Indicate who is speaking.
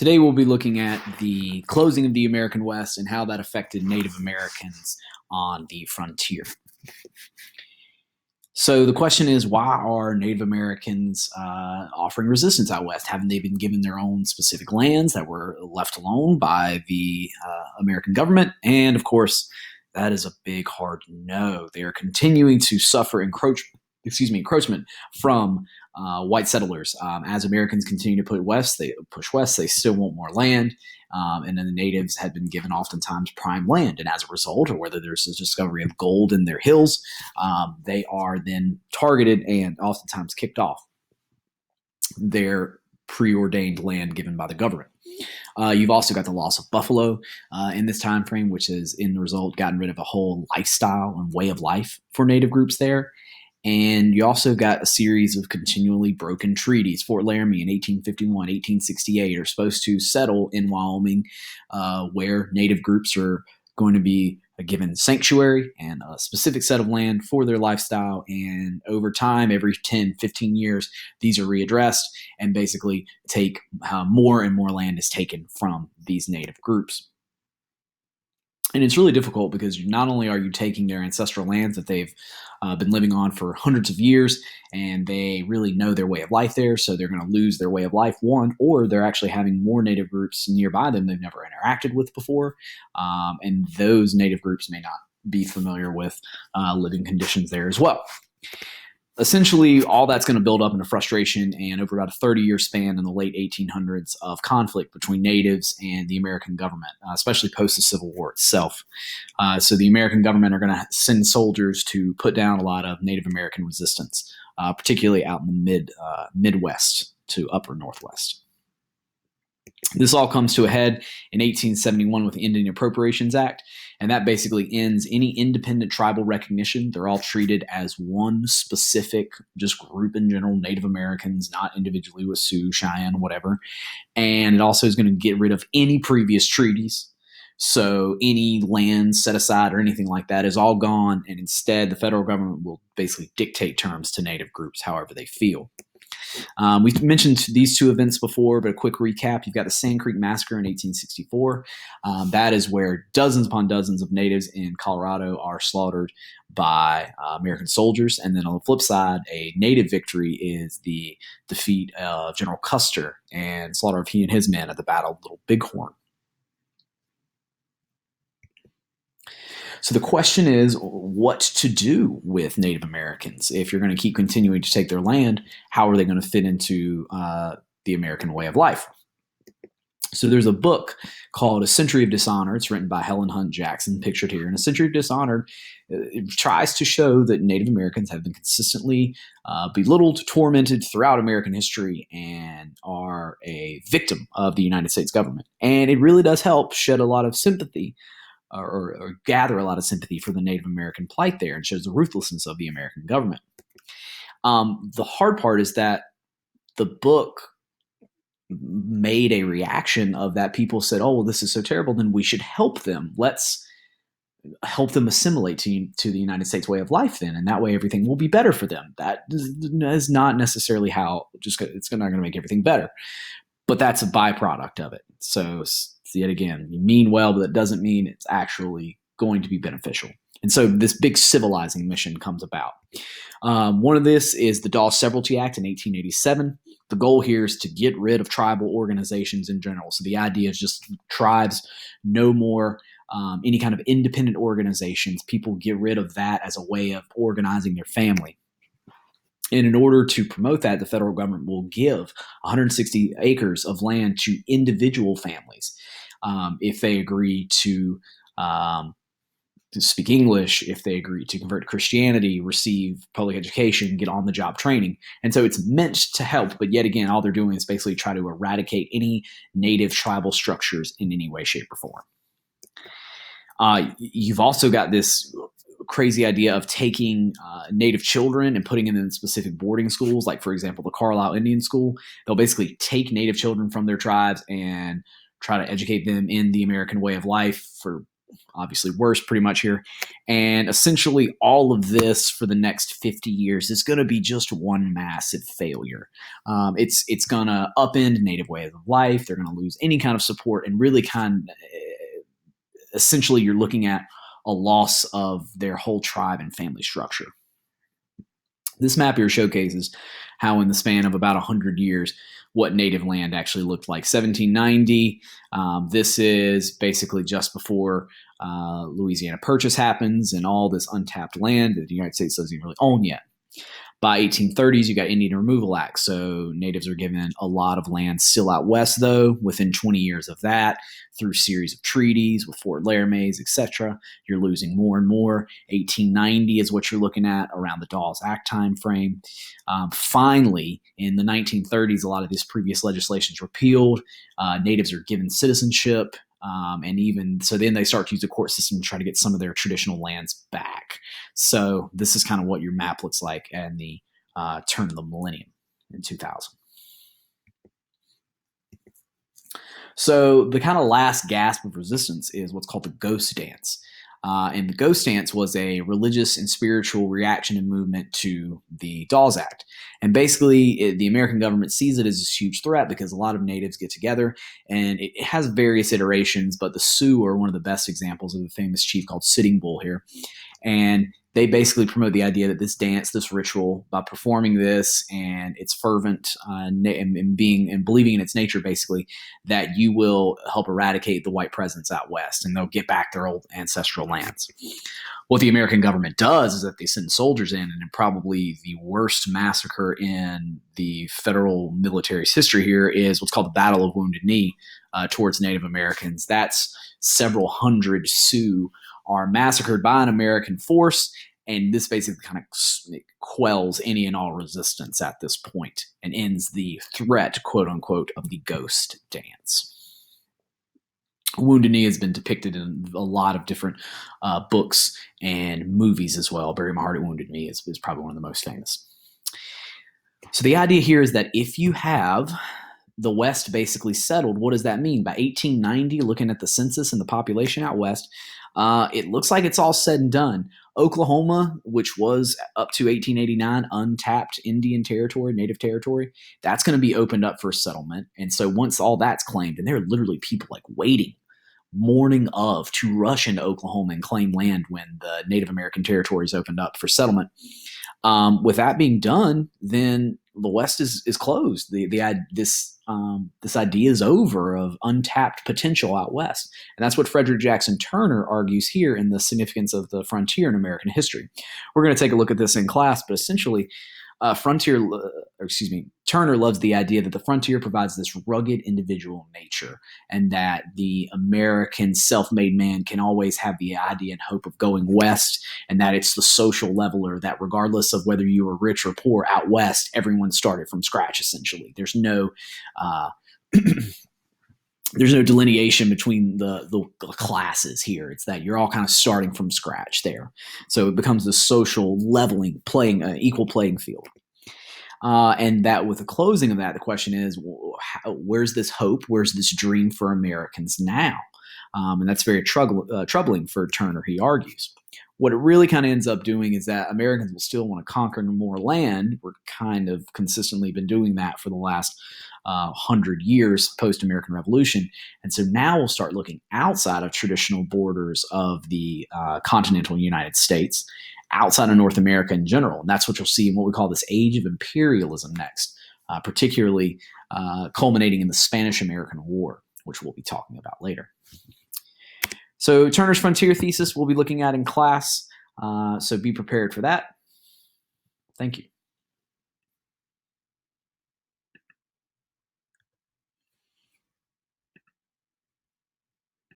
Speaker 1: Today we'll be looking at the closing of the American West and how that affected Native Americans on the frontier. So the question is, why are Native Americans offering resistance out west? Haven't they been given their own specific lands that were left alone by the American government? And of course, that is a big hard no. They are continuing to suffer encroachment from white settlers. As Americans continue to push west, they still want more land. And then the natives had been given oftentimes prime land. And as a result, or whether there's a discovery of gold in their hills, they are then targeted and oftentimes kicked off their preordained land given by the government. You've also got the loss of buffalo in this time frame, which has, in the result, gotten rid of a whole lifestyle and way of life for native groups there. And you also got a series of continually broken treaties. Fort Laramie in 1851, 1868 are supposed to settle in Wyoming, where native groups are going to be given sanctuary and a specific set of land for their lifestyle. And over time, every 10, 15 years, these are readdressed and basically take more and more land is taken from these native groups. And it's really difficult because not only are you taking their ancestral lands that they've been living on for hundreds of years, and they really know their way of life there, so they're going to lose their way of life, one, or they're actually having more native groups nearby them they've never interacted with before, and those native groups may not be familiar with living conditions there as well. Essentially, all that's going to build up into frustration, and over about a 30-year span in the late 1800s of conflict between natives and the American government, especially post the Civil War itself. So the American government are going to send soldiers to put down a lot of Native American resistance, particularly out in the Midwest to upper Northwest. This all comes to a head in 1871 with the Indian Appropriations Act, and that basically ends any independent tribal recognition. They're all treated as one specific just group in general, Native Americans, not individually with Sioux, Cheyenne, whatever. And it also is going to get rid of any previous treaties. So any land set aside or anything like that is all gone, and instead the federal government will basically dictate terms to Native groups however they feel. We've mentioned these two events before, but a quick recap. You've got the Sand Creek Massacre in 1864. That is where dozens upon dozens of natives in Colorado are slaughtered by American soldiers. And then on the flip side, a native victory is the defeat of General Custer and slaughter of he and his men at the Battle of Little Bighorn. So the question is what to do with Native Americans. If you're going to keep continuing to take their land, how are they going to fit into the American way of life? So there's a book called A Century of Dishonor. It's written by Helen Hunt Jackson, pictured here. And A Century of Dishonor it tries to show that Native Americans have been consistently belittled, tormented throughout American history, and are a victim of the United States government. And it really does help shed a lot of sympathy or gather a lot of sympathy for the Native American plight there, and shows the ruthlessness of the American government. The hard part is that the book made a reaction of that. People said, oh, well, this is so terrible, then we should help them. Let's help them assimilate to the United States way of life then, and that way everything will be better for them. That is not necessarily how, it's not going to make everything better, but that's a byproduct of it. So yet again, you mean well, but that doesn't mean it's actually going to be beneficial. And so this big civilizing mission comes about. One of this is the Dawes Severalty Act in 1887. The goal here is to get rid of tribal organizations in general. So the idea is just tribes, no more any kind of independent organizations. People get rid of that as a way of organizing their family. And in order to promote that, the federal government will give 160 acres of land to individual families if they agree to speak English, if they agree to convert to Christianity, receive public education, get on-the-job training. And so it's meant to help, but yet again, all they're doing is basically try to eradicate any native tribal structures in any way, shape, or form. You've also got this crazy idea of taking native children and putting them in specific boarding schools, like, for example, the Carlisle Indian School. They'll basically take native children from their tribes and try to educate them in the American way of life for obviously worse pretty much here. And essentially all of this for the next 50 years is going to be just one massive failure. It's going to upend native ways of life. They're going to lose any kind of support, and really essentially you're looking at a loss of their whole tribe and family structure. This map here showcases how in the span of about 100 years, what native land actually looked like. 1790, this is basically just before Louisiana Purchase happens, and all this untapped land that the United States doesn't even really own yet. By 1830s, you got Indian Removal Act, so natives are given a lot of land still out west, though. Within 20 years of that, through a series of treaties with Fort Laramie's, etc., you're losing more and more. 1890 is what you're looking at around the Dawes Act time frame. Finally, in the 1930s, a lot of this previous legislation is repealed. Natives are given citizenship. And even so, then they start to use the court system to try to get some of their traditional lands back. So this is kind of what your map looks like in the turn of the millennium in 2000. So the kind of last gasp of resistance is what's called the Ghost Dance. And the Ghost Dance was a religious and spiritual reaction and movement to the Dawes Act. And basically, the American government sees it as this huge threat because a lot of natives get together, and it has various iterations, but the Sioux are one of the best examples of a famous chief called Sitting Bull here. And they basically promote the idea that this dance, this ritual, by performing this, and it's fervent and believing in its nature, basically, that you will help eradicate the white presence out west, and they'll get back their old ancestral lands. What the American government does is that they send soldiers in, and probably the worst massacre in the federal military's history here is what's called the Battle of Wounded Knee towards Native Americans. That's several hundred Sioux are massacred by an American force, and this basically kind of quells any and all resistance at this point and ends the threat, quote unquote, of the Ghost Dance. Wounded Knee has been depicted in a lot of different books and movies as well. Bury My Heart at Wounded Knee is probably one of the most famous. So the idea here is that if you have the West basically settled, what does that mean? By 1890, looking at the census and the population out west, it looks like it's all said and done. Oklahoma, which was up to 1889 untapped Indian territory, native territory, that's going to be opened up for settlement. And so once all that's claimed, and there are literally people like waiting morning of to rush into Oklahoma and claim land when the Native American territories opened up for settlement. With that being done, then the West is closed. This idea is over of untapped potential out west, and that's what Frederick Jackson Turner argues here in the significance of the frontier in American history. We're going to take a look at this in class, but essentially, Turner loves the idea that the frontier provides this rugged individual nature, and that the American self-made man can always have the idea and hope of going west, and that it's the social leveler, that regardless of whether you were rich or poor out west, everyone started from scratch, essentially. There's no there's no delineation between the classes here. It's that you're all kind of starting from scratch there. So it becomes a social leveling, equal playing field. And that with the closing of that, the question is, where's this hope? Where's this dream for Americans now? And that's very troubling for Turner, he argues. What it really kind of ends up doing is that Americans will still want to conquer more land. We're kind of consistently been doing that for the last 100 years post-American Revolution. And so now we'll start looking outside of traditional borders of the continental United States, outside of North America in general. And that's what you'll see in what we call this age of imperialism next, particularly culminating in the Spanish-American War, which we'll be talking about later. So Turner's frontier thesis we'll be looking at in class, so be prepared for that. Thank you.